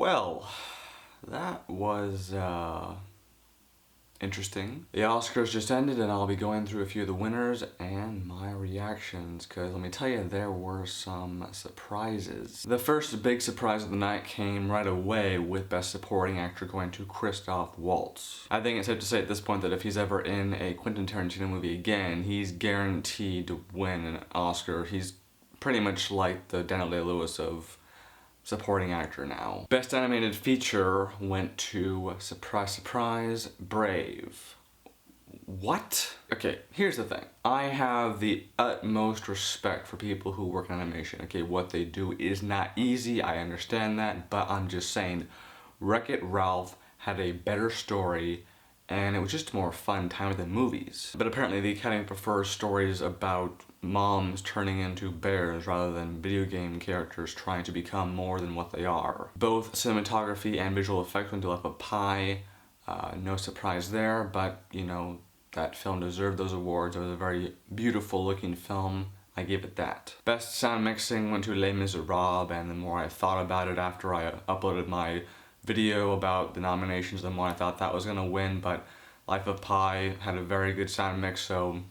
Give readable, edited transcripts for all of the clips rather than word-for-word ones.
Well, that was interesting. The Oscars just ended and I'll be going through a few of the winners and my reactions, because let me tell you, there were some surprises. The first big surprise of the night came right away with Best Supporting Actor going to Christoph Waltz. I think it's safe to say at this point that if he's ever in a Quentin Tarantino movie again, he's guaranteed to win an Oscar. He's pretty much like the Daniel Day-Lewis of supporting actor now. Best Animated Feature went to, surprise, surprise, Brave. What? Okay, here's the thing. I have the utmost respect for people who work in animation. Okay, what they do is not easy, I understand that, but I'm just saying, Wreck-It Ralph had a better story and it was just a more fun time than movies. But apparently the Academy prefers stories about moms turning into bears rather than video game characters trying to become more than what they are. Both cinematography and visual effects went to Life of Pi. No surprise there, but you know, that film deserved those awards. It was a very beautiful looking film. I give it that. Best sound mixing went to Les Miserables, and the more I thought about it after I uploaded my video about the nominations, the more I thought that was gonna win, but Life of Pi had a very good sound mix, so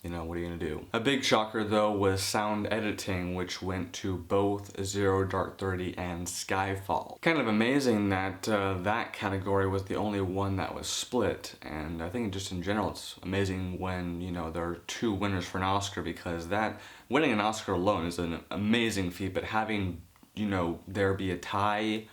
you know, what are you gonna do? A big shocker though was sound editing, which went to both Zero Dark 30 and Skyfall. Kind of amazing that that category was the only one that was split, and I think just in general it's amazing when, you know, there are two winners for an Oscar, because that, winning an Oscar alone is an amazing feat, but having, you know, there be a tie,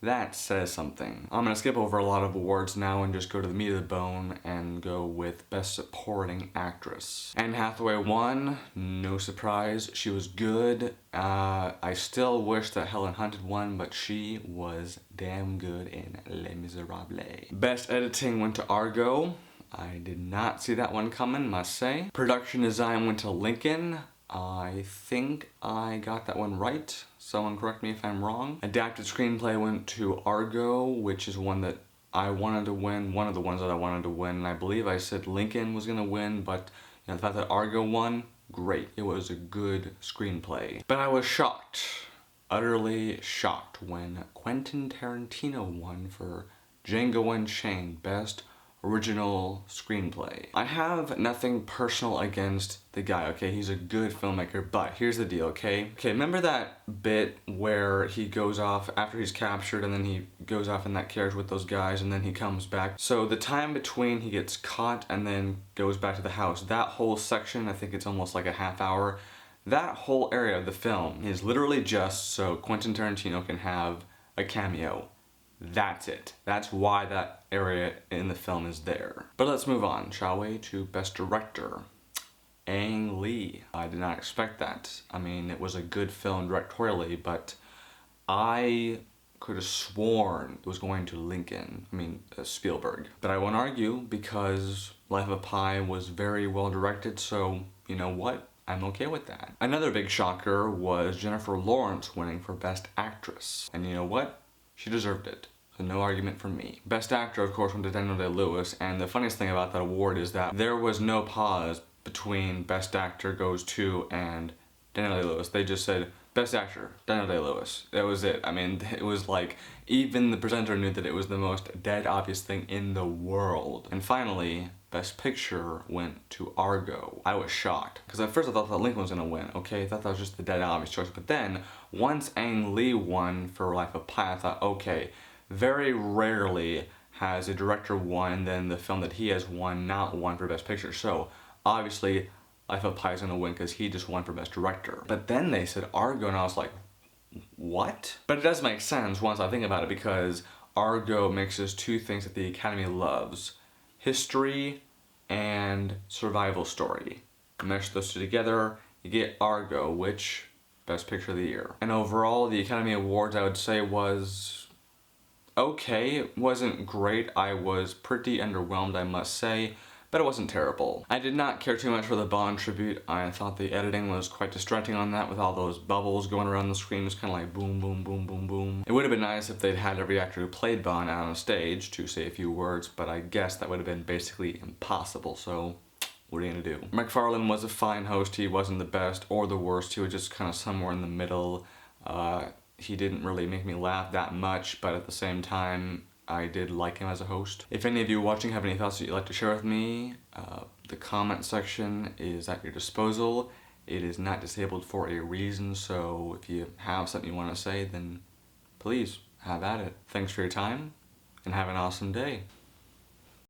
that says something. I'm gonna skip over a lot of awards now and just go to the meat of the bone and go with Best Supporting Actress. Anne Hathaway won, no surprise, she was good. I still wish that Helen Hunt had won, but she was damn good in Les Miserables. Best Editing went to Argo. I did not see that one coming, must say. Production Design went to Lincoln. I think I got that one right. Someone correct me if I'm wrong. Adapted Screenplay went to Argo, which is one that I wanted to win, one of the ones that I wanted to win, and I believe I said Lincoln was gonna win, but you know, the fact that Argo won, great. It was a good screenplay. But I was shocked, utterly shocked, when Quentin Tarantino won for Django Unchained, Best Original Screenplay. I have nothing personal against the guy, okay? He's a good filmmaker, but here's the deal, okay? Okay, remember that bit where he goes off after he's captured and then he goes off in that carriage with those guys and then he comes back? So the time between he gets caught and then goes back to the house, that whole section, I think it's almost like a half hour, that whole area of the film is literally just so Quentin Tarantino can have a cameo. That's it. That's why that area in the film is there. But let's move on, shall we, to Best Director. Ang Lee. I did not expect that. I mean, it was a good film directorially, but I could have sworn it was going to Spielberg. But I won't argue, because Life of Pi was very well directed, so you know what? I'm okay with that. Another big shocker was Jennifer Lawrence winning for Best Actress. And you know what? She deserved it. So no argument from me. Best Actor, of course, went to Daniel Day-Lewis, and the funniest thing about that award is that there was no pause between Best Actor goes to and Daniel Day-Lewis. They just said, Best Actor, Daniel Day-Lewis. That was it. I mean, it was like, even the presenter knew that it was the most dead obvious thing in the world. And finally, Best Picture went to Argo. I was shocked, because at first I thought that Lincoln was gonna win, okay? I thought that was just the dead obvious choice, but then, once Ang Lee won for Life of Pi, I thought, okay, very rarely has a director won, then the film that he has won not won for Best Picture, so obviously Life of Pi is gonna win because he just won for Best Director. But then they said Argo, and I was like, what? But it does make sense once I think about it, because Argo mixes two things that the Academy loves: history and survival story. Mesh those two together, you get Argo, which, Best Picture of the Year. And overall, the Academy Awards, I would say, was okay. It wasn't great. I was pretty underwhelmed, I must say, but it wasn't terrible. I did not care too much for the Bond tribute. I thought the editing was quite distracting on that, with all those bubbles going around the screen. It was kind of like boom, boom, boom, boom, boom. It would have been nice if they'd had every actor who played Bond out on stage to say a few words, but I guess that would have been basically impossible, so what are you gonna do? McFarlane was a fine host. He wasn't the best or the worst. He was just kind of somewhere in the middle. he didn't really make me laugh that much, but at the same time, I did like him as a host. If any of you watching have any thoughts that you'd like to share with me, the comment section is at your disposal. It is not disabled for a reason, so if you have something you want to say, then please have at it. Thanks for your time, and have an awesome day.